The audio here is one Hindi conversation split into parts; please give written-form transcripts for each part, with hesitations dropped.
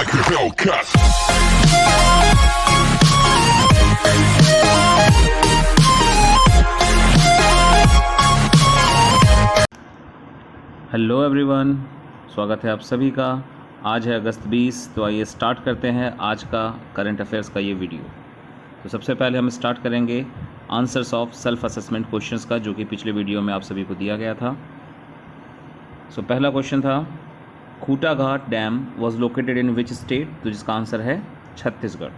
like a Hellcat. Hello everyone, स्वागत है आप सभी का। आज है अगस्त 20। तो आइए स्टार्ट करते हैं आज का करंट अफेयर्स का ये वीडियो। तो सबसे पहले हम स्टार्ट करेंगे answers of self assessment questions का, जो कि पिछले वीडियो में आप सभी को दिया गया था। सो पहला क्वेश्चन था, Khutaghat dam was located in which state? तो जिसका आंसर है Chhattisgarh.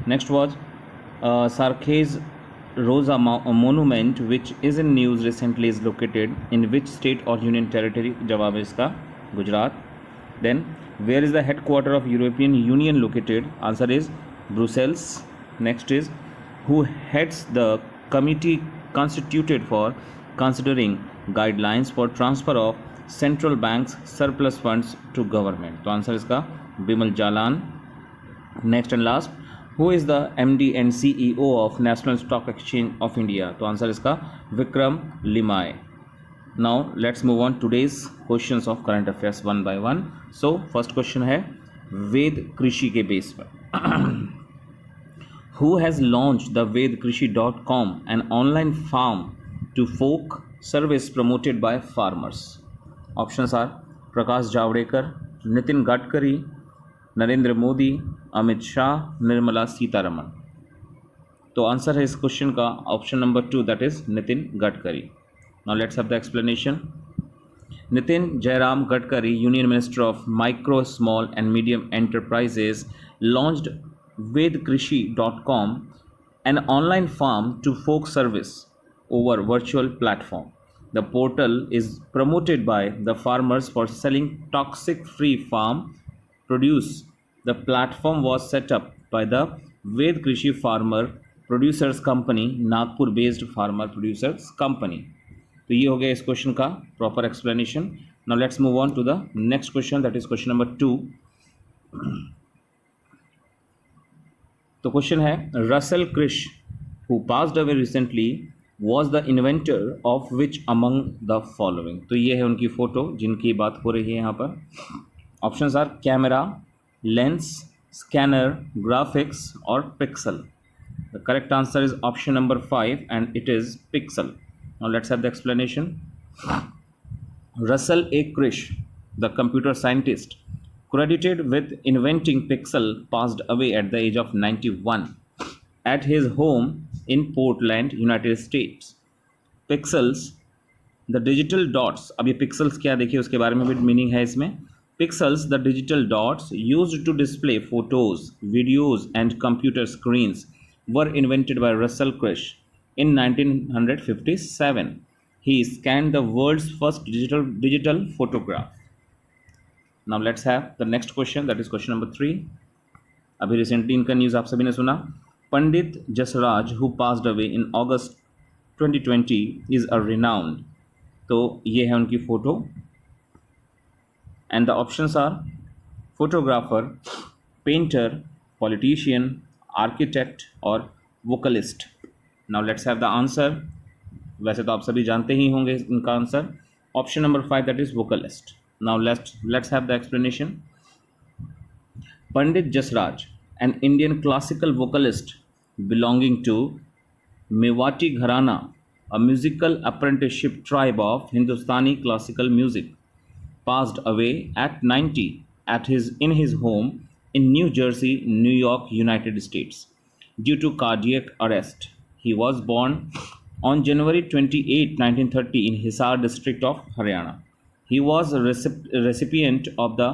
Next was Sarkhej Roza monument which is in news recently is located in which state और यूनियन टेरिटरी? जवाब है इसका Gujarat. Then where is the headquarter of European Union located? Answer is Brussels. Next is who heads the committee constituted for considering guidelines for transfer of central banks surplus funds to government? तो आंसर इसका Bimal Jalan. Next and last, who is the MD and CEO of national stock exchange of India? तो आंसर इसका Vikram Limaye. Now let's move on today's questions of current affairs one by one. So first question है वेद कृषि के बेस पर। Who has launched the vedkrishi.com, an online farm to folk service promoted by farmers? Options are Prakash Javadekar, Nitin Gadkari, Narendra Modi, Amit Shah, Nirmala Sitharaman. तो आंसर है इस क्वेश्चन का option number 2, that is Nitin Gadkari. Now let's have the explanation. Nitin Jairam Gadkari, union minister of micro small and medium enterprises, launched vedkrishi.com, an online farm to folk service over virtual platform. The portal is promoted by the farmers for selling toxic-free farm produce. The platform was set up by the Ved Krishi Farmer Producers Company, Nagpur-based farmer producers company. तो ये हो गया इस क्वेश्चन का proper explanation. Now let's move on to the next question, that is question number 2। तो क्वेश्चन है, Russell Kirsch who passed away recently was the inventor of which among the following? तो ये है उनकी फ़ोटो जिनकी बात हो रही है यहाँ पर। Options are camera, lens, scanner, graphics और pixel. The correct answer is option number 5 and it is pixel. Now let's have the explanation. Russell A Kirsch, the computer scientist credited with inventing Pixel, passed away at the age of 91 at his home in Portland, United States. Pixels, the digital dots. अब ये pixels क्या देखिए उसके बारे में भी मीनिंग है इसमें। Pixels, the digital dots used to display photos, videos and computer screens were invented by Russell Krish in 1957. He scanned the world's first digital photograph. Now let's have the next question, that is question number 3. अभी रिसेंटली इनका न्यूज़ आप सभी ने सुना। Pandit Jasraj who passed away in August 2020 is a renowned. तो ये है उनकी photo and the options are photographer, painter, politician, architect और vocalist. Now let's have the answer. वैसे तो आप सभी जानते ही होंगे इनका आंसर। Option number 5, that is vocalist. Now let's have the explanation. Pandit Jasraj, an Indian classical vocalist belonging to Mewati Gharana, a musical apprenticeship tribe of Hindustani classical music, passed away at 90 in his home in New Jersey, New York, United States, due to cardiac arrest. He was born on January 28, 1930 in Hisar district of Haryana. He was a recipient of the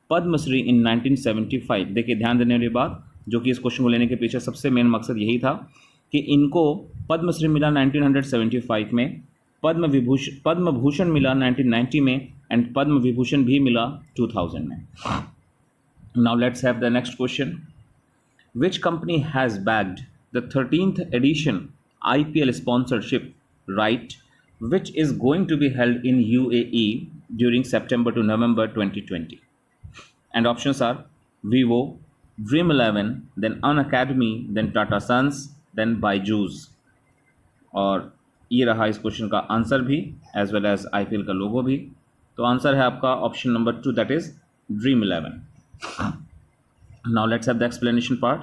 Padma Shri in 1975। देखिए ध्यान देने वाली बात, जो कि इस क्वेश्चन को लेने के पीछे सबसे मेन मकसद यही था कि इनको पद्म श्री मिला 1975 में, पद्म भूषण मिला 1990 में एंड पद्म विभूषण भी मिला 2000 में। Now let's have the next question. Which company has bagged the 13th edition IPL sponsorship right which is going to be held in UAE during September to November 2020? And options are Vivo, Dream11, then Unacademy, then Tata Sons, then Byju's। और ये रहा इस क्वेश्चन का आंसर भी एज वेल एज IPL का लोगो भी। तो आंसर है आपका option number 2, that is Dream11। Now let's have the explanation part.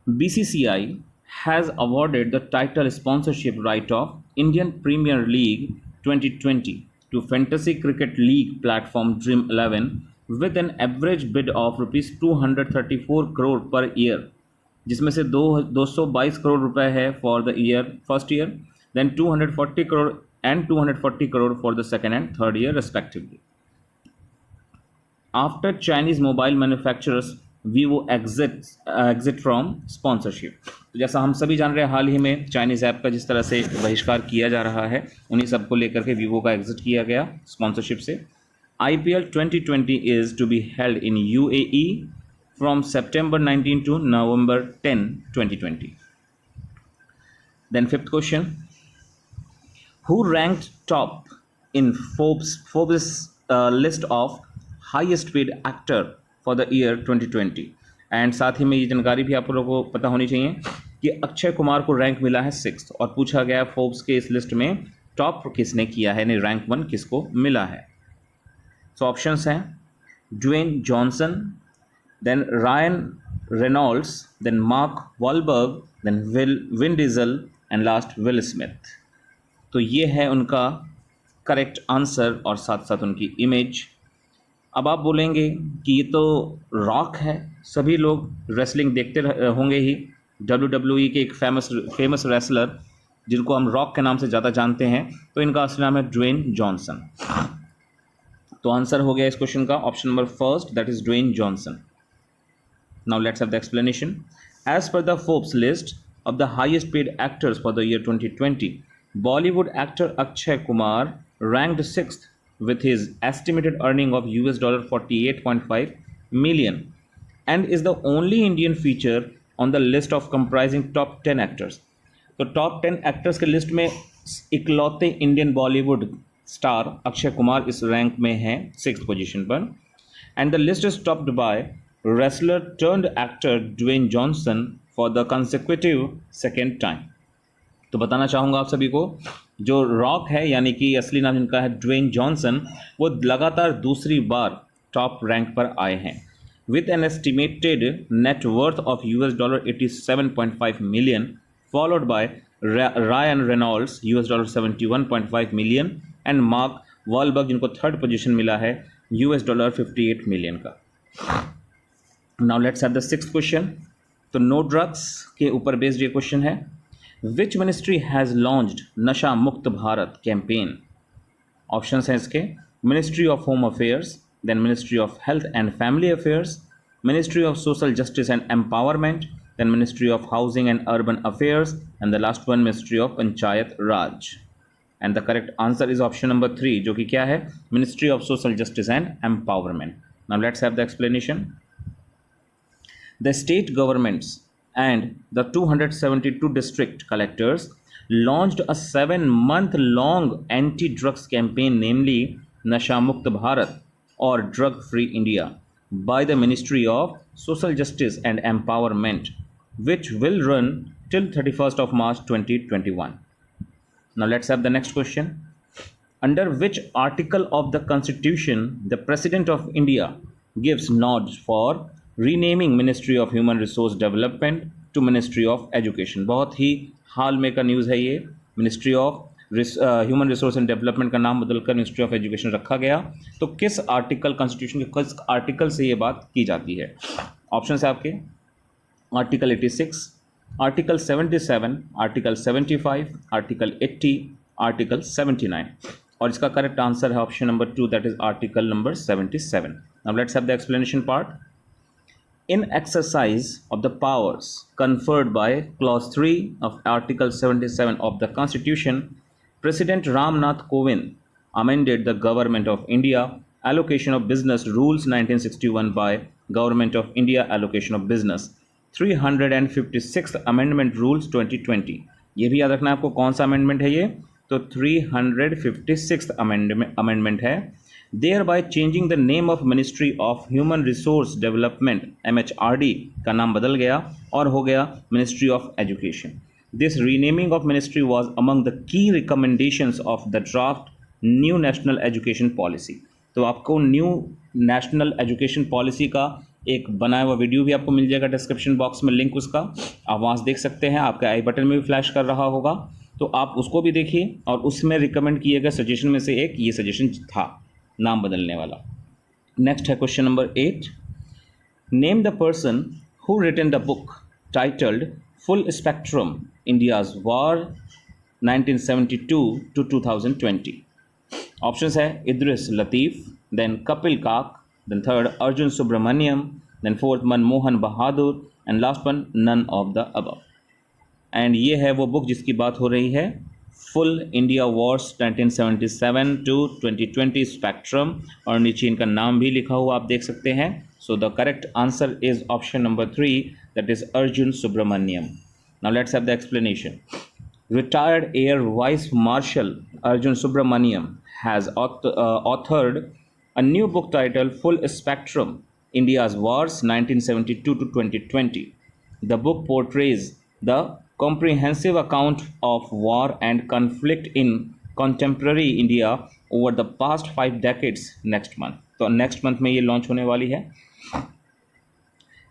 BCCI has awarded the title sponsorship right of Indian Premier League 2020 to Fantasy Cricket League platform Dream 11 with an average bid of rupees 234 crore per year, जिसमें से 222 करोड़ रुपए है for the year first year, then 240 crore and 240 crore for the second and third year respectively. After Chinese mobile manufacturers Vivo exit from sponsorship. तो जैसा हम सभी जान रहे हैं, हाल ही में चाइनीज़ ऐप का जिस तरह से बहिष्कार किया जा रहा है, उन्हीं सबको लेकर के वीवो का एग्जिट किया गया स्पॉन्सरशिप से. IPL 2020 is to be held in UAE from September 19 to November 10, 2020. Then fifth question. Who ranked top in Forbes list of highest paid actor for the year 2020. And साथ ही में ये जानकारी भी आप लोगों को पता होनी चाहिए कि अक्षय कुमार को रैंक मिला है 6th और पूछा गया फोर्ब्स के इस लिस्ट में टॉप किसने किया है, यानी रैंक 1 किसको मिला है. सो ऑप्शंस हैं Dwayne Johnson, then Ryan Reynolds, then Mark Wahlberg, then Vin Diesel and last Will Smith. तो ये है उनका करेक्ट आंसर और साथ साथ उनकी इमेज. अब आप बोलेंगे कि ये तो रॉक है, सभी लोग रेसलिंग देखते होंगे ही. WWE के एक फेमस रेसलर जिनको हम रॉक के नाम से ज़्यादा जानते हैं, तो इनका असली नाम है ड्वेन जॉनसन. तो आंसर हो गया इस क्वेश्चन का option number first, that is Dwayne Johnson. Now let's have the explanation. As per the Forbes list of the highest paid actors for the year 2020, Bollywood actor Akshay Kumar ranked 6th with his estimated earning of $48.5 million and is the only Indian feature on the list of comprising top 10 actors. तो टॉप 10 एक्टर्स के लिस्ट में इकलौते Indian Bollywood star Akshay Kumar इस रैंक में हैं 6th पोजीशन पर. And the list is topped by wrestler turned actor Dwayne Johnson for the consecutive second time. तो बताना चाहूँगा आप सभी को, जो रॉक है यानी कि असली नाम जिनका है ड्वेन जॉनसन, वो लगातार दूसरी बार टॉप रैंक पर आए हैं with an estimated net worth of $87.5 million, followed by Ryan Reynolds $71.5 million and mark Wahlberg जिनको थर्ड पोजीशन मिला है $58 मिलियन का. Now let's have the sixth question. तो नो ड्रग्स के ऊपर बेस्ड ये क्वेश्चन है. Which ministry has launched नशा मुक्त भारत कैंपेन? ऑप्शंस हैं इसके ministry of home affairs, then ministry of health and family affairs, ministry of social justice and empowerment, then ministry of housing and urban affairs and the last one ministry of panchayat Raj. And the correct answer is option number 3, जो कि क्या है, ministry of social justice and empowerment. Now let's have the explanation. The state governments and the 272 district collectors launched a 7-month-long anti-drugs campaign, namely Nasha Mukt Bharat or Drug Free India, by the Ministry of Social Justice and Empowerment, which will run till 31st of March 2021. Now let's have the next question. Under which article of the Constitution the President of India gives nods for renaming ministry of human resource development to ministry of education? बहुत ही हाल में का न्यूज़ है ये. Ministry of human resource and development का नाम बदलकर मिनिस्ट्री ऑफ एजुकेशन रखा गया. तो किस आर्टिकल, कॉन्स्टिट्यूशन के किस आर्टिकल से ये बात की जाती है? ऑप्शन है आपके article 86, article 77, article 75, article 80, article 79. और इसका करेक्ट आंसर है option number 2, that is article number 77. Now let's have the explanation part. In exercise of the powers conferred by Clause 3 of Article 77 of the Constitution, President Ram Nath Kovind amended the Government of India Allocation of Business Rules 1961 by Government of India Allocation of Business 356th Amendment Rules 2020. ये भी याद रखना है आपको, कौन सा अमेंडमेंट है ये? तो 356th अमेंडमेंट है. thereby changing the name of Ministry of Human Resource Development MHRD का नाम बदल गया और हो गया Ministry of Education. This renaming of ministry was among the key recommendations of the draft New National Education Policy. तो आपको न्यू नेशनल एजुकेशन पॉलिसी का एक बनाया हुआ वीडियो भी आपको मिल जाएगा डिस्क्रिप्शन बॉक्स में, लिंक उसका आप वहाँ से देख सकते हैं, आपके आई बटन में भी फ्लैश कर रहा होगा, तो आप उसको भी देखिए। और उसमें रिकमेंड किए गए सजेशन में से एक ये सजेशन था, नाम बदलने वाला। नेक्स्ट है question number 8। Name the person who written the book titled full spectrum India's war 1972 to 2020। Options है Idris Latif, then Kapil Kak, then third Arjun Subramaniam, then fourth Manmohan Bahadur, and last one none of the above. एंड ये है वो बुक जिसकी बात हो रही है, full India wars 1977 to 2020 spectrum, और नीचे इनका नाम भी लिखा हुआ आप देख सकते हैं। So the correct answer is option number 3, that is Arjun Subramaniam. Now let's have the explanation. Retired Air Vice Marshal Arjun Subramaniam has authored a new book titled Full Spectrum India's Wars 1972 to 2020. The book portrays the comprehensive account of war and conflict in contemporary India over the past 5 decades next month. तो next month में ये launch होने वाली है।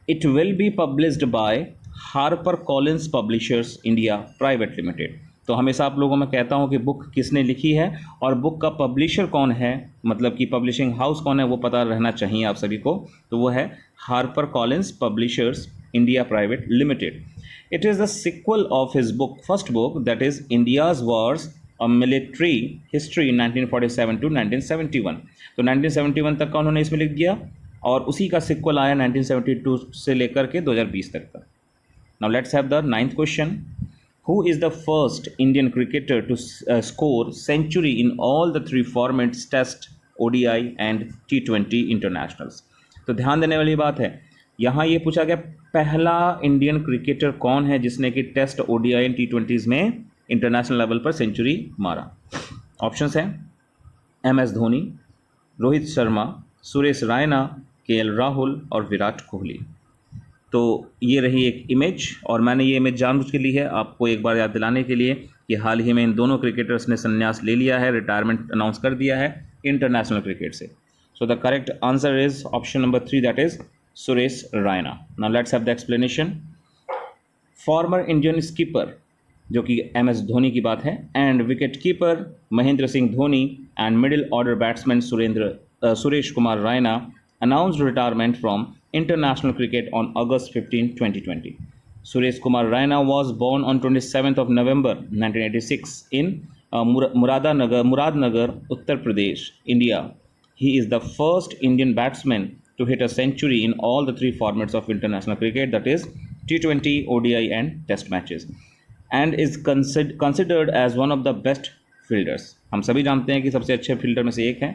It will be published by Harper Collins publishers India private limited. तो हमेशा आप लोगों में कहता हूँ कि बुक किसने लिखी है और बुक का पब्लिशर कौन है, मतलब कि पब्लिशिंग हाउस कौन है, वो पता रहना चाहिए आप सभी को। तो वो है Harper Collins publishers India private limited. It is the sequel of his book first book that is India's wars a military history 1947 to 1971। तो 1971 तक का उन्होंने इसमें लिख दिया और उसी का सिक्वल आया 1972 से लेकर के 2020 तक का। Now let's have the 9th question. Who is the first Indian cricketer to score century in all the 3 formats Test, ODI and T20 internationals? तो ध्यान देने वाली बात है, यहाँ ये पूछा गया पहला इंडियन क्रिकेटर कौन है जिसने कि टेस्ट, ODI एंड T20s में इंटरनेशनल लेवल पर सेंचुरी मारा। ऑप्शंस हैं MS धोनी, रोहित शर्मा, सुरेश रैना, KL राहुल और विराट कोहली। तो ये रही एक इमेज, और मैंने ये इमेज जानबूझ के ली है आपको एक बार याद दिलाने के लिए कि हाल ही में इन दोनों क्रिकेटर्स ने संन्यास ले लिया है, रिटायरमेंट अनाउंस कर दिया है इंटरनेशनल क्रिकेट से। सो the correct answer is option number 3, that is Suresh Raina. Now let's have the explanation. Former Indian skipper, जो कि MS धोनी की बात है, and wicket keeper Mahendra Singh Dhoni and middle order batsman Suresh Kumar Raina announced retirement from international cricket on August 15, 2020. Suresh Kumar Raina was born on 27th of November 1986 in Muradnagar, Uttar Pradesh, India. He is the first Indian batsman to hit a century in all the 3 formats of international cricket, that is T20, ODI and Test matches, and is considered as one of the best fielders. हम सभी जानते हैं कि सबसे अच्छे फील्डर में से एक हैं।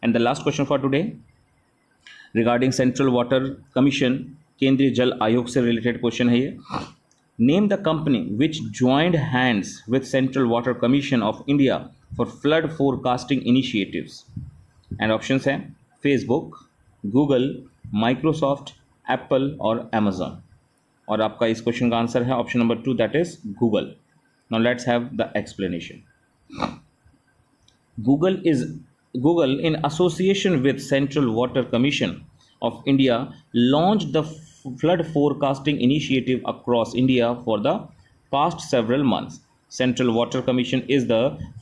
And the last question for today regarding central water commission, केंद्रीय जल आयोग से रिलेटेड क्वेश्चन है ये। Name the company which joined hands with central water commission of India for flood forecasting initiatives. And options हैं फेसबुक, गूगल, माइक्रोसॉफ्ट, एप्पल और अमेजॉन। और आपका इस क्वेश्चन का आंसर है option number 2, that is Google. Now let's have the explanation. Google, in association with Central Water Commission of India, launched the flood forecasting initiative across India for the past several months. Central Water Commission is the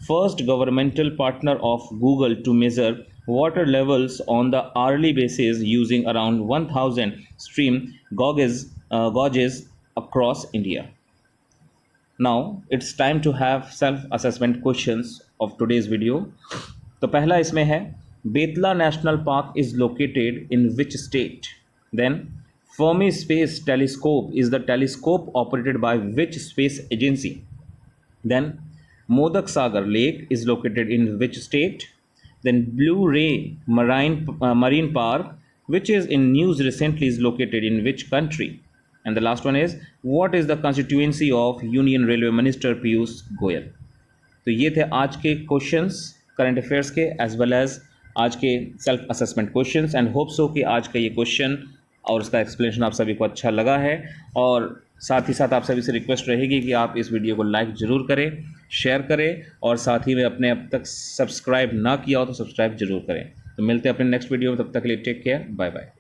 first governmental partner of Google to measure water levels on the hourly basis using around 1,000 stream gauges across India. Now it's time to have self-assessment questions of today's video. तो पहला इसमें है, Betla national park is located in which state? Then Fermi space telescope is the telescope operated by which space agency? Then Modak Sagar lake is located in which state? Then blue ray marine park which is in news recently is located in which country? And the last one is, what is the constituency of Union Railway Minister Piyush Goyal? तो ये थे आज के क्वेश्चंस करंट अफेयर्स के, एज वेल एज आज के self assessment questions, and hope so कि आज का ये क्वेश्चन और उसका एक्सप्लेनेशन आप सभी को अच्छा लगा है। और साथ ही साथ आप सभी से रिक्वेस्ट रहेगी कि आप इस वीडियो को लाइक ज़रूर करें, शेयर करें, और साथ ही में अपने अब तक सब्सक्राइब ना किया हो तो सब्सक्राइब जरूर करें। तो मिलते हैं अपने नेक्स्ट वीडियो में, तब तक के लिए टेक केयर, बाय बाय।